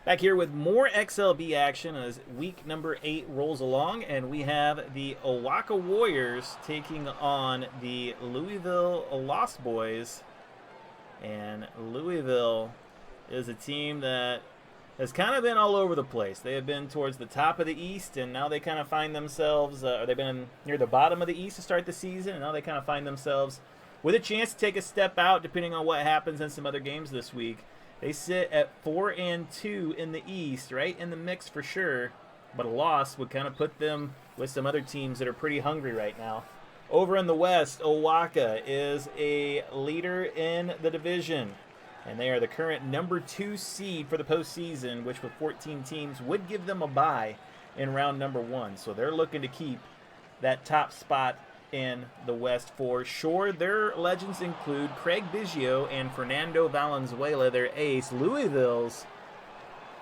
Back here with more XLB action as week number 8 rolls along, and we have the Oaxaca Warriors taking on the Louisville Lost Boys. And Louisville is a team that has kind of been all over the place. They have been towards the top of the East, and now they kind of find themselves, or they've been near the bottom of the East to start the season, and now they kind of find themselves with a chance to take a step out depending on what happens in some other games this week. They sit at 4-2 in the East, right in the mix for sure, but a loss would kind of put them with some other teams that are pretty hungry right now. Over in the West, Oaxaca is a leader in the division, and they are the current number 2 seed for the postseason, which with 14 teams would give them a bye in round number 1. So they're looking to keep that top spot in the West for sure. Their legends include Craig Biggio and Fernando Valenzuela, their ace. Louisville's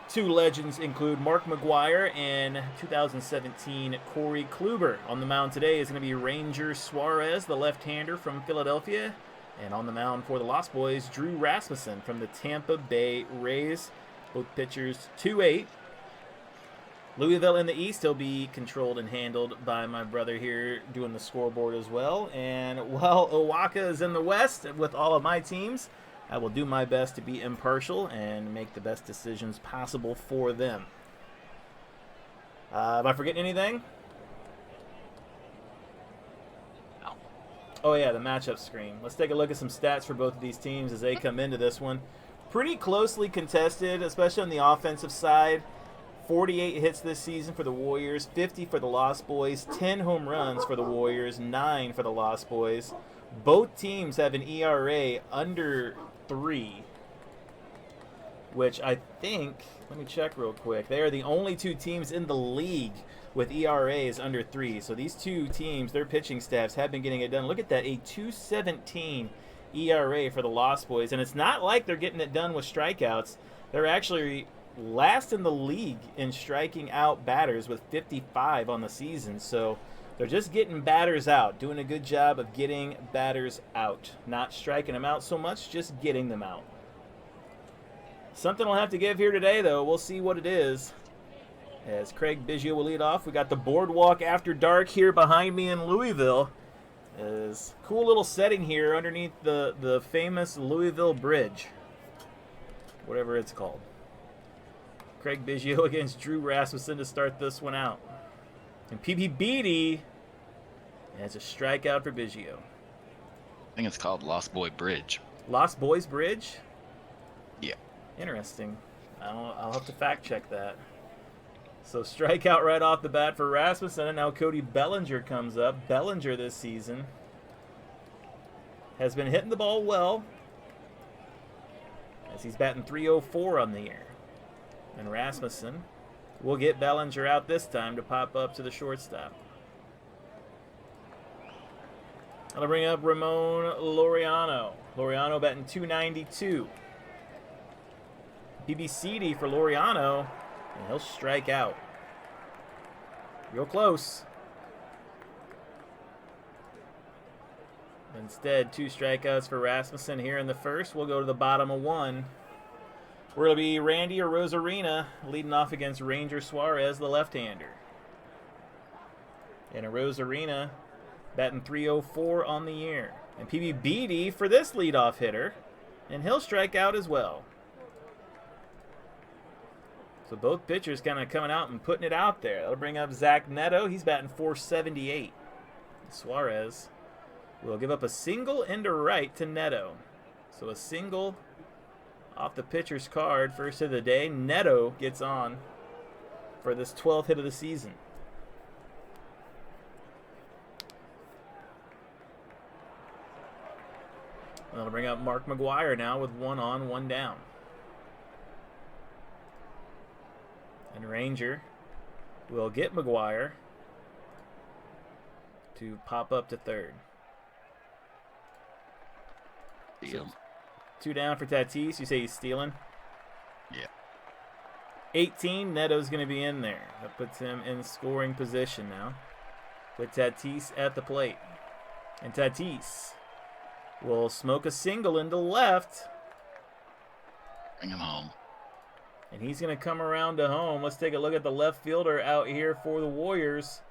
2 legends include Mark McGwire and 2017 Corey Kluber. On the mound today is going to be Ranger Suarez, the left-hander from Philadelphia. And on the mound for the Lost Boys, Drew Rasmussen from the Tampa Bay Rays. Both pitchers 2-8. Louisville in the East, he'll be controlled and handled by my brother here doing the scoreboard as well. And while Oaxaca is in the West with all of my teams, I will do my best to be impartial and make the best decisions possible for them. Am I forgetting anything? No. Oh yeah, the matchup screen. Let's take a look at some stats for both of these teams as they come into this one. Pretty closely contested, especially on the offensive side. 48 hits this season for the Warriors, 50 for the Lost Boys, 10 home runs for the Warriors, 9 for the Lost Boys. Both teams have an ERA under 3, which I think, let me check real quick, they are the only 2 teams in the league with ERAs under 3. So these 2 teams, their pitching staffs have been getting it done. Look at that, a 2.17 ERA for the Lost Boys. And it's not like they're getting it done with strikeouts. They're actually last in the league in striking out batters with 55 on the season. So they're just getting batters out, doing a good job of getting batters out. Not striking them out so much, just getting them out. Something will have to give here today, though. We'll see what it is. As Craig Biggio will lead off. We got the Boardwalk After Dark here behind me in Louisville. Is cool little setting here underneath the famous Louisville Bridge. Whatever it's called. Craig Biggio against Drew Rasmussen to start this one out. And PB Beatty, and it's a strikeout for Biggio. I think it's called Lost Boy Bridge. Lost Boys Bridge? Yeah. Interesting. I'll have to fact check that. So strikeout right off the bat for Rasmussen, and now Cody Bellinger comes up. Bellinger this season has been hitting the ball well, as he's batting .304 on the year. And Rasmussen will get Bellinger out this time to pop up to the shortstop. I'll bring up Ramon Laureano. Laureano batting .292. BBCD for Laureano, and he'll strike out. Real close. Instead, 2 strikeouts for Rasmussen here in the first. We'll go to the bottom of 1. We're going to be Randy Arozarena leading off against Ranger Suarez, the left-hander. And Arozarena batting .304 on the year. And PB Beatty for this leadoff hitter, and he'll strike out as well. So both pitchers kind of coming out and putting it out there. That'll bring up Zach Neto. He's batting .478. Suarez will give up a single into right to Neto. So a single off the pitcher's card, first of the day. Neto gets on for this 12th hit of the season. And that'll bring up Mark McGwire now with 1 on, 1 down. And Ranger will get McGwire to pop up to third. Deal. 2 down for Tatis. You say he's stealing? Yeah. 18, Neto's going to be in there. That puts him in scoring position now with Tatis at the plate. And Tatis will smoke a single into left. Bring him home. And he's going to come around to home. Let's take a look at the left fielder out here for the Warriors.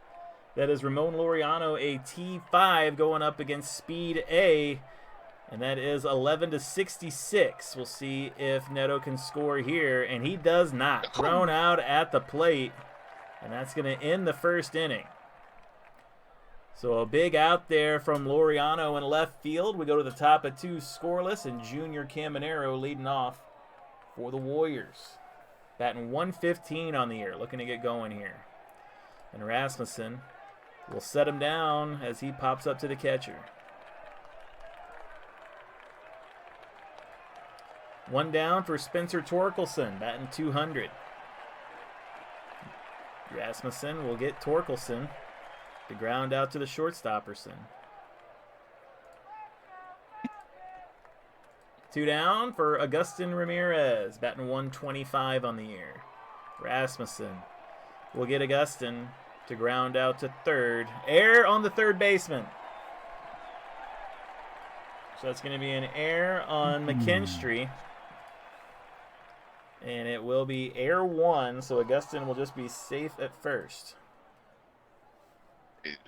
That is Ramon Laureano, a T5 going up against Speed A. And that is 11-66. We'll see if Neto can score here. And he does not. Thrown out at the plate. And that's going to end the first inning. So a big out there from Laureano in left field. We go to the top of 2 scoreless. And Junior Caminero leading off for the Warriors. Batting 115 on the year. Looking to get going here. And Rasmussen will set him down as he pops up to the catcher. 1 down for Spencer Torkelson, batting 200. Rasmussen will get Torkelson to ground out to the shortstopperson. 2 down for Agustin Ramirez, batting 125 on the year. Rasmussen will get Agustin to ground out to third. Error on the third baseman. So that's going to be an error on McKinstry. And it will be error 1, so Agustin will just be safe at first.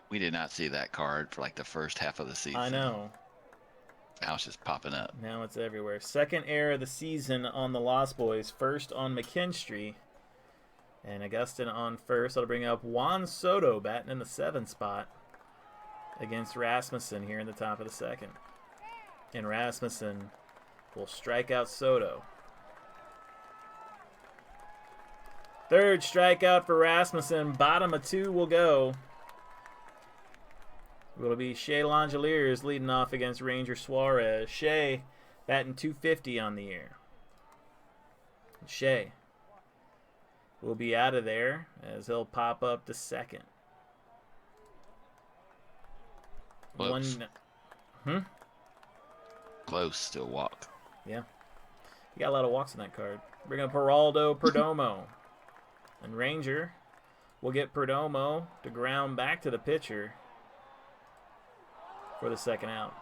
We did not see that card for like the first half of the season. I know. Now it's just popping up. Now it's everywhere. Second error of the season on the Lost Boys. First on McKinstry. And Agustin on first. That'll bring up Juan Soto batting in the 7th spot against Rasmussen here in the top of the second. And Rasmussen will strike out Soto. Third strikeout for Rasmussen. Bottom of 2 will go. It'll be Shea Langeliers leading off against Ranger Suarez. Shea batting 250 on the year. Shea will be out of there as he'll pop up to second. Close. Close to a walk. Yeah. You got a lot of walks in that card. Bring up Geraldo Perdomo. And Ranger will get Perdomo to ground back to the pitcher for the second out.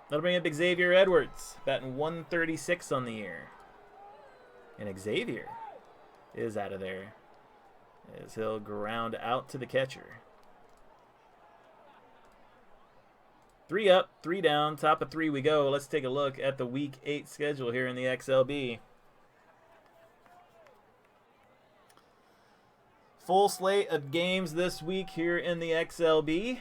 That'll bring up Xavier Edwards, batting 136 on the year. And Xavier is out of there as he'll ground out to the catcher. 3 up, 3 down, top of 3 we go. Let's take a look at the Week 8 schedule here in the XLB. Full slate of games this week here in the XLB.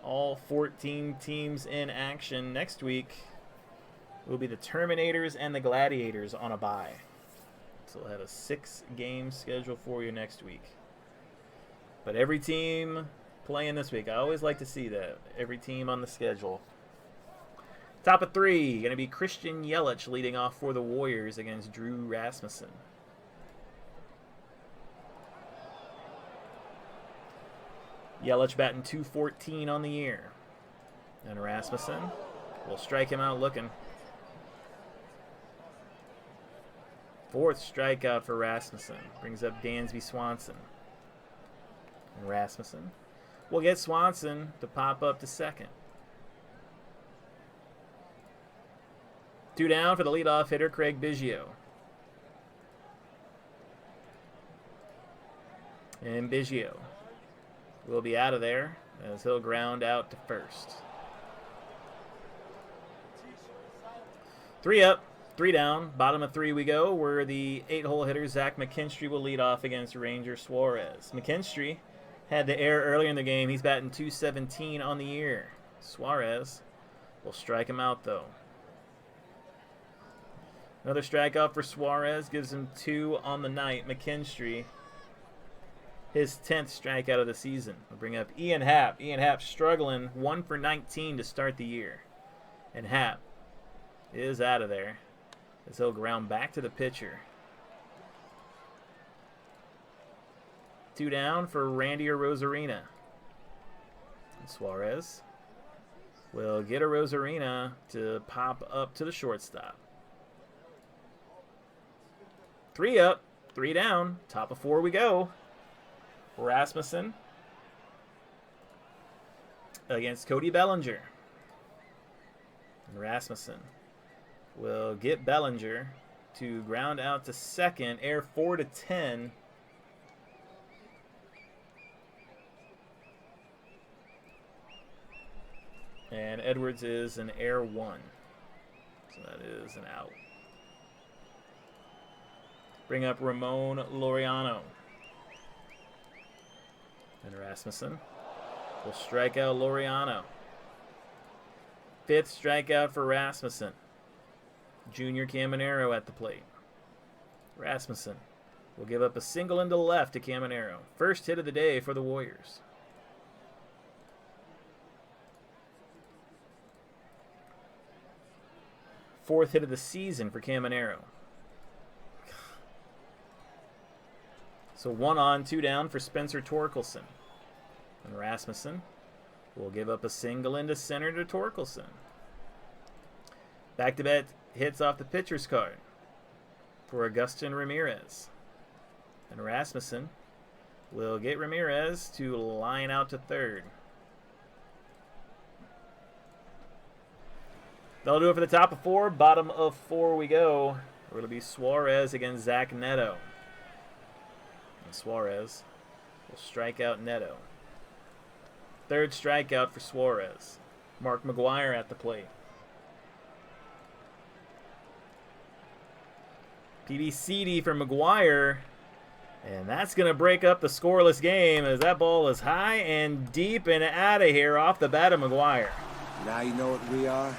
All 14 teams in action. Next week will be the Terminators and the Gladiators on a bye. So we'll have a 6-game schedule for you next week. But every team playing this week, I always like to see that. Every team on the schedule. Top of 3, going to be Christian Yelich leading off for the Warriors against Drew Rasmussen. Yelich batting 214 on the year. And Rasmussen will strike him out looking. 4th strikeout for Rasmussen. Brings up Dansby Swanson. And Rasmussen will get Swanson to pop up to second. 2 down for the leadoff hitter, Craig Biggio. And Biggio will be out of there as he'll ground out to first. 3 up, 3 down. Bottom of 3 we go, where the 8-hole hitter, Zach McKinstry, will lead off against Ranger Suarez. McKinstry had the error earlier in the game. He's batting 217 on the year. Suarez will strike him out, though. Another strikeout for Suarez gives him 2 on the night. McKinstry, his 10th strikeout of the season. We'll bring up Ian Happ. Ian Happ struggling, 1 for 19 to start the year. And Happ is out of there as he'll ground back to the pitcher. 2 down for Randy Rosarina. And Suarez will get a Rosarina to pop up to the shortstop. 3 up, 3 down. Top of 4 we go. Rasmussen against Cody Bellinger. And Rasmussen will get Bellinger to ground out to second. Air 4-10. And Edwards is an air 1. So that is an out. Bring up Ramon Laureano. And Rasmussen will strike out Laureano. 5th strikeout for Rasmussen. Junior Caminero at the plate. Rasmussen will give up a single into left to Caminero. First hit of the day for the Warriors. Fourth hit of the season for Caminero. So 1 on, 2 down for Spencer Torkelson. And Rasmussen will give up a single into center to Torkelson. Back-to-back hits off the pitcher's card for Agustin Ramirez. And Rasmussen will get Ramirez to line out to third. That'll do it for the top of 4. Bottom of 4 we go. It'll be Suarez against Zach Neto. And Suarez will strike out Neto. 3rd strikeout for Suarez. Mark McGwire at the plate. PBCD for McGwire. And that's going to break up the scoreless game as that ball is high and deep and out of here off the bat of McGwire. Now you know what we are.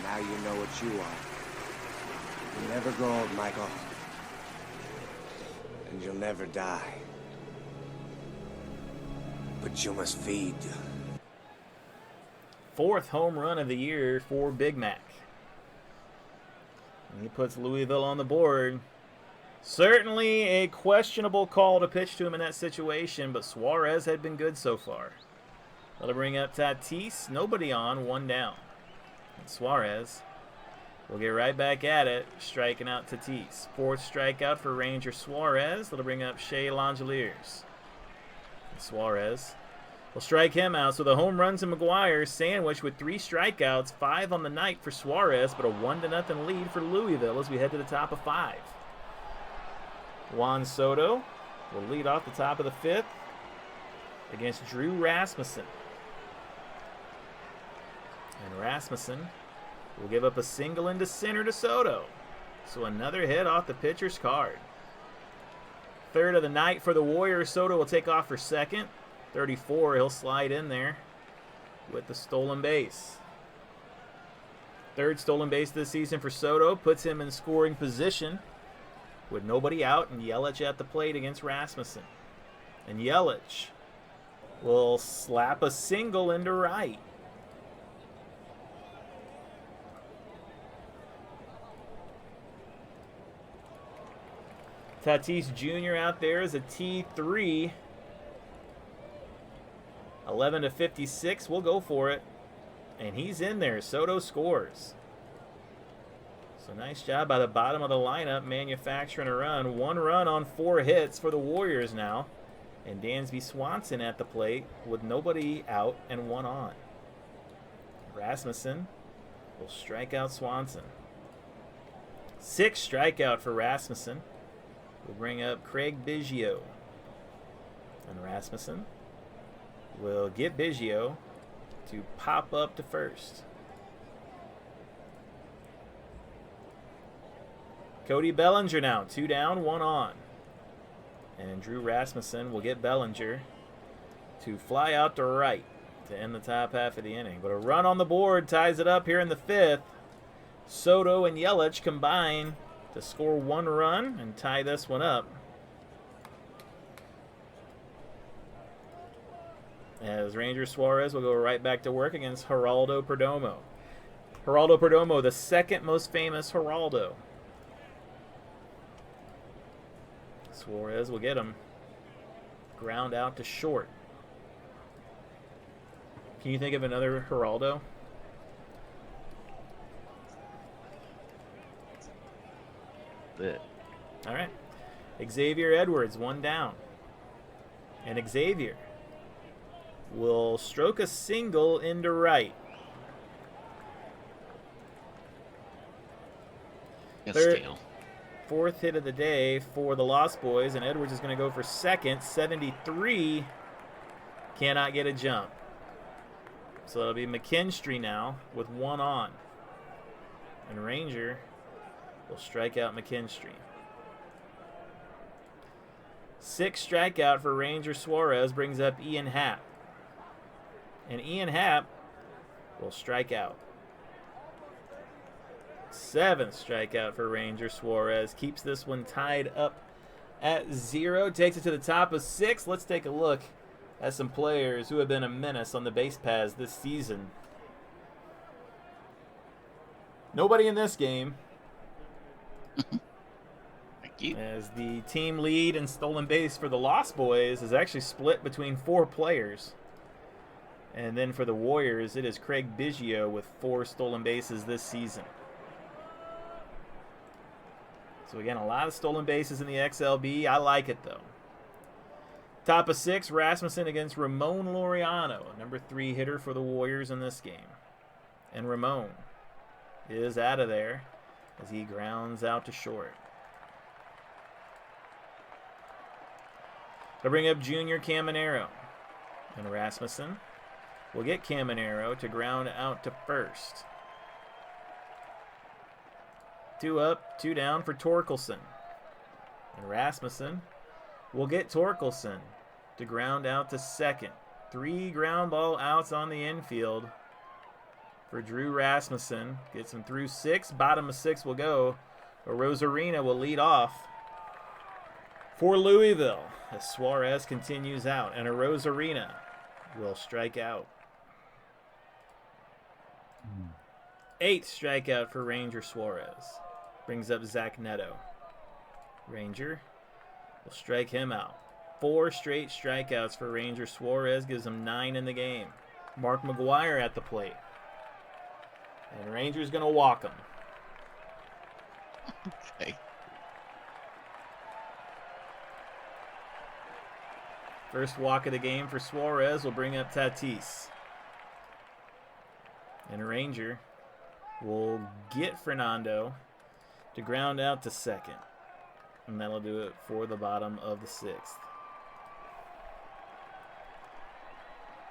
Now you know what you are. You'll never grow old, Michael. And you'll never die. But you must feed. 4th home run of the year for Big Mac. And he puts Louisville on the board. Certainly a questionable call to pitch to him in that situation, but Suarez had been good so far. That'll bring up Tatis. Nobody on, 1 down. And Suarez will get right back at it, striking out Tatis. 4th strikeout for Ranger Suarez. That'll bring up Shea Langeliers. And Suarez will strike him out. So the home runs in McGwire sandwiched with 3 strikeouts, 5 on the night for Suarez, but a 1-0 lead for Louisville as we head to the top of 5. Juan Soto will lead off the top of the 5th against Drew Rasmussen. And Rasmussen will give up a single into center to Soto. So another hit off the pitcher's card. 3rd of the night for the Warriors. Soto will take off for 2nd. 34, he'll slide in there with the stolen base. 3rd stolen base this season for Soto. Puts him in scoring position with nobody out and Yelich at the plate against Rasmussen. And Yelich will slap a single into right. Tatis Jr. out there is a T3. 11-56. We'll go for it. And he's in there. Soto scores. So nice job by the bottom of the lineup manufacturing a run. 1 run on 4 hits for the Warriors now. And Dansby Swanson at the plate with nobody out and 1 on. Rasmussen will strike out Swanson. 6th strikeout for Rasmussen. We'll bring up Craig Biggio. And Rasmussen will get Biggio to pop up to first. Cody Bellinger now, 2 down, 1 on. And Drew Rasmussen will get Bellinger to fly out to right to end the top half of the inning. But a run on the board ties it up here in the 5th. Soto and Yelich combine to score 1 run and tie this one up. As Ranger Suarez will go right back to work against Geraldo Perdomo. Geraldo Perdomo, the 2nd most famous Geraldo. Suarez will get him. Ground out to short. Can you think of another Geraldo? All right. Xavier Edwards, 1 down. And Xavier will stroke a single into right. Good steal. Fourth hit of the day for the Lost Boys, and Edwards is going to go for second. 73. Cannot get a jump. So it'll be McKinstry now with one on. And Ranger will strike out McKinstry. 6th strikeout for Ranger Suarez brings up Ian Happ. And Ian Happ will strike out. 7th strikeout for Ranger Suarez. Keeps this one tied up at 0. Takes it to the top of 6. Let's take a look at some players who have been a menace on the base paths this season. Nobody in this game. Thank you. As the team lead in stolen base for the Lost Boys is actually split between 4 players. And then for the Warriors, it is Craig Biggio with 4 stolen bases this season. So again, a lot of stolen bases in the XLB. I like it though. Top of 6, Rasmussen against Ramon Laureano, number 3 hitter for the Warriors in this game. And Ramon is out of there as he grounds out to short. They'll bring up junior Caminero. And Rasmussen will get Caminero to ground out to first. 2 up, 2 down for Torkelson. And Rasmussen will get Torkelson to ground out to second. 3 ground ball outs on the infield for Drew Rasmussen. Gets him through 6. Bottom of 6 will go. Rosarina will lead off for Louisville as Suarez continues out. And Rosarina will strike out. 8th strikeout for Ranger Suarez. Brings up Zach Neto. Ranger will strike him out. 4 straight strikeouts for Ranger Suarez. Gives him 9 in the game. Mark McGwire at the plate. And Ranger's going to walk him. Okay. First walk of the game for Suarez will bring up Tatis. And Ranger will get Fernando to ground out to second. And that'll do it for the bottom of the 6th.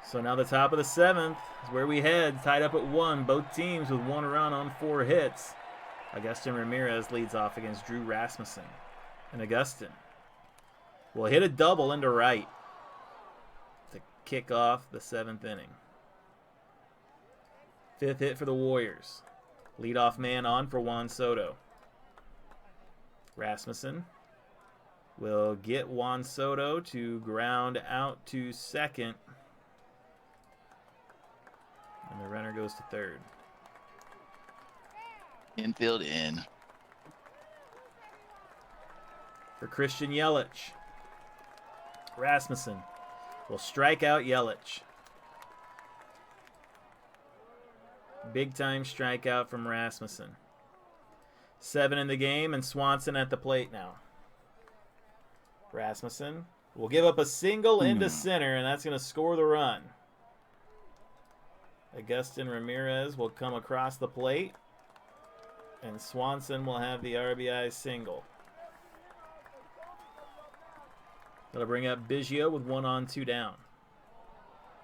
So now the top of the 7th is where we head, tied up at 1. Both teams with 1 run on 4 hits. Agustin Ramirez leads off against Drew Rasmussen. And Agustin will hit a double into right to kick off the 7th inning. 5th hit for the Warriors. Leadoff man on for Juan Soto. Rasmussen will get Juan Soto to ground out to second. And the runner goes to third. Infield in. For Christian Yelich. Rasmussen will strike out Yelich. Big time strikeout from Rasmussen. 7 in the game, and Swanson at the plate now. Rasmussen will give up a single into center, and that's going to score the run. Agustin Ramirez will come across the plate, and Swanson will have the RBI single. That'll bring up Biggio with 1 on, 2 down.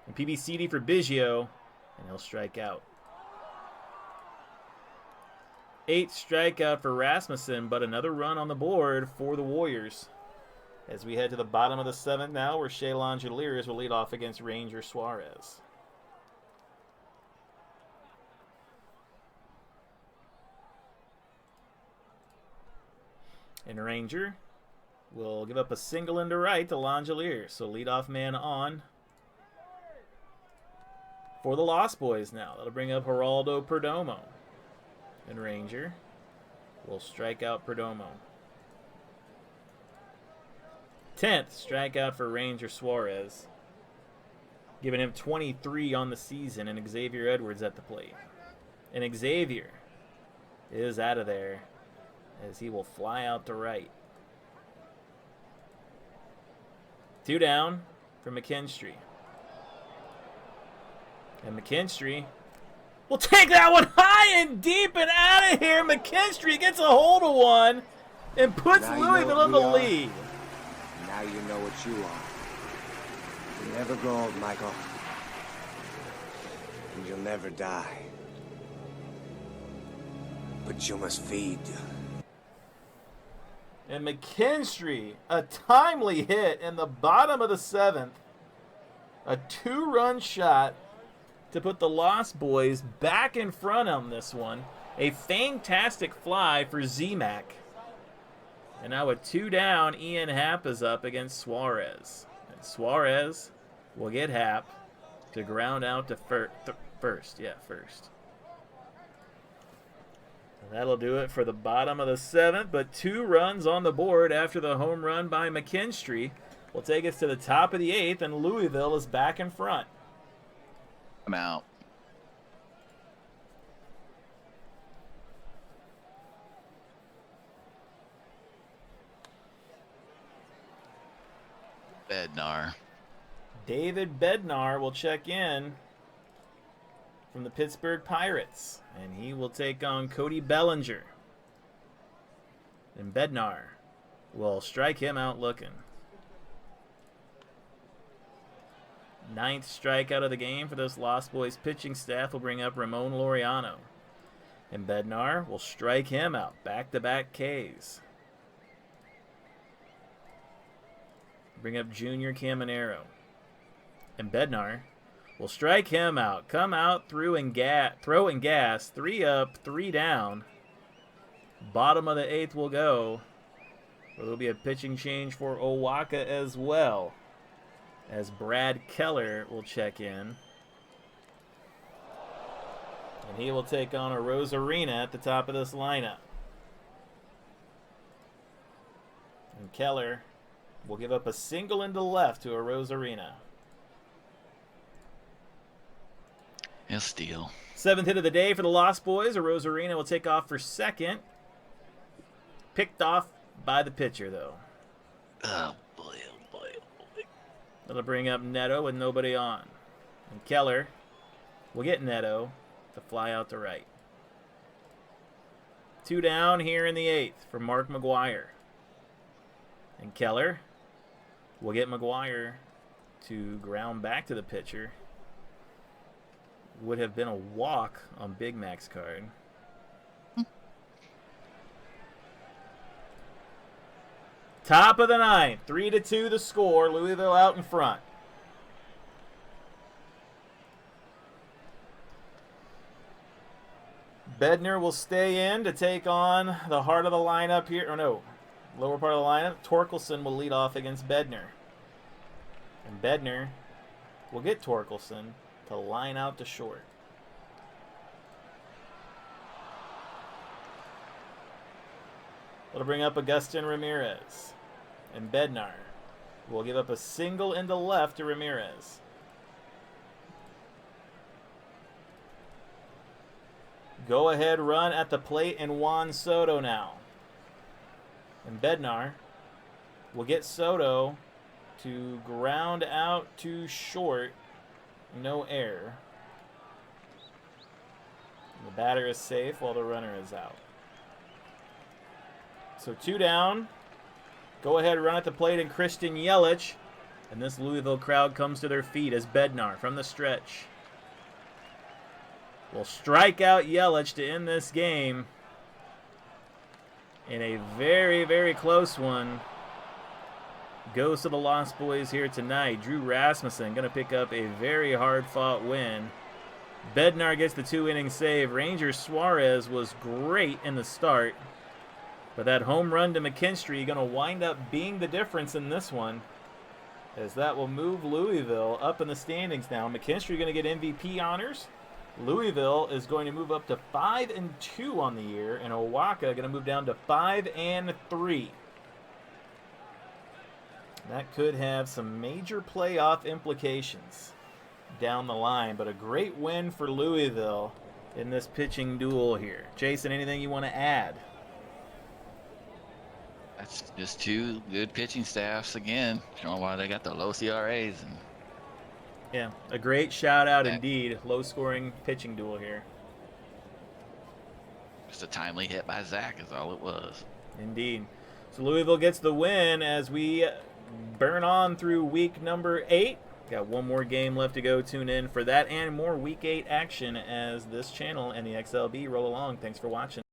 And PBCD for Biggio, and he'll strike out. 8th strikeout for Rasmussen, but another run on the board for the Warriors. As we head to the bottom of the 7th now, where Shea Langeliers will lead off against Ranger Suarez. And Ranger will give up a single into right to Langeliers. So leadoff man on for the Lost Boys now. That'll bring up Geraldo Perdomo. And Ranger will strike out Perdomo. 10th strikeout for Ranger Suarez. Giving him 23 on the season, and Xavier Edwards at the plate. And Xavier is out of there as he will fly out to right. 2 down for McKinstry. And McKinstry We'll take that one high and deep and out of here. McKinstry gets a hold of one and puts Now you know Louisville what in we the are. lead. Now you know what you are. You never grow old, Michael. And you'll never die. But you must feed. And McKinstry, a timely hit in the bottom of the 7th. A 2-run shot to put the Lost Boys back in front on this one. A fantastic fly for Z-Mac. And now with 2 down, Ian Happ is up against Suarez. And Suarez will get Happ to ground out to first. Yeah, first. And that'll do it for the bottom of the 7th, but 2 runs on the board after the home run by McKinstry will take us to the top of the 8th, and Louisville is back in front. I'm out. Bednar. David Bednar will check in from the Pittsburgh Pirates, and he will take on Cody Bellinger. And Bednar will strike him out looking. 9th strikeout of the game for this Lost Boys pitching staff will bring up Ramon Laureano. And Bednar will strike him out. Back-to-back Ks. Bring up Junior Caminero. And Bednar will strike him out. Come out, throw and gas. 3 up, 3 down. Bottom of the 8th will go. There will be a pitching change for Oaxaca as well, as Brad Keller will check in. And he will take on a Rosarina at the top of this lineup. And Keller will give up a single into left to a Rosarina. He'll steal. 7th hit of the day for the Lost Boys. A Rosarina will take off for second. Picked off by the pitcher, though. Oh, boy, oh, boy, oh, boy. That'll bring up Neto with nobody on. And Keller will get Neto to fly out to right. 2 down here in the 8th for Mark McGwire. And Keller will get McGwire to ground back to the pitcher. Would have been a walk on Big Mac's card. Top of the 9th, 3-2 the score. Louisville out in front. Bednar will stay in to take on the heart of the lineup here. Or no, lower part of the lineup. Torkelson will lead off against Bednar. And Bednar will get Torkelson to line out to short. It'll bring up Agustin Ramirez. And Bednar will give up a single into left to Ramirez. Go ahead run at the plate and Juan Soto now. And Bednar will get Soto to ground out to short. No error. And the batter is safe while the runner is out. So 2 down. Go ahead, run at the plate, and Christian Yelich. And this Louisville crowd comes to their feet as Bednar from the stretch will strike out Yelich to end this game in a very, very close one. Goes to the Lost Boys here tonight. Drew Rasmussen going to pick up a very hard-fought win. Bednar gets the 2-inning save. Ranger Suarez was great in the start. But that home run to McKinstry going to wind up being the difference in this one, as that will move Louisville up in the standings now. McKinstry going to get MVP honors. Louisville is going to move up to 5-2 on the year, and Oaxaca going to move down to 5-3. That could have some major playoff implications down the line, but a great win for Louisville in this pitching duel here. Jason, anything you want to add? That's just 2 good pitching staffs again, showing why they got the low CRAs. And Yeah, a great shout out indeed. Low scoring pitching duel here. Just a timely hit by Zach is all it was. Indeed. So Louisville gets the win as we burn on through week number 8. Got one more game left to go. Tune in for that and more week 8 action as this channel and the XLB roll along. Thanks for watching.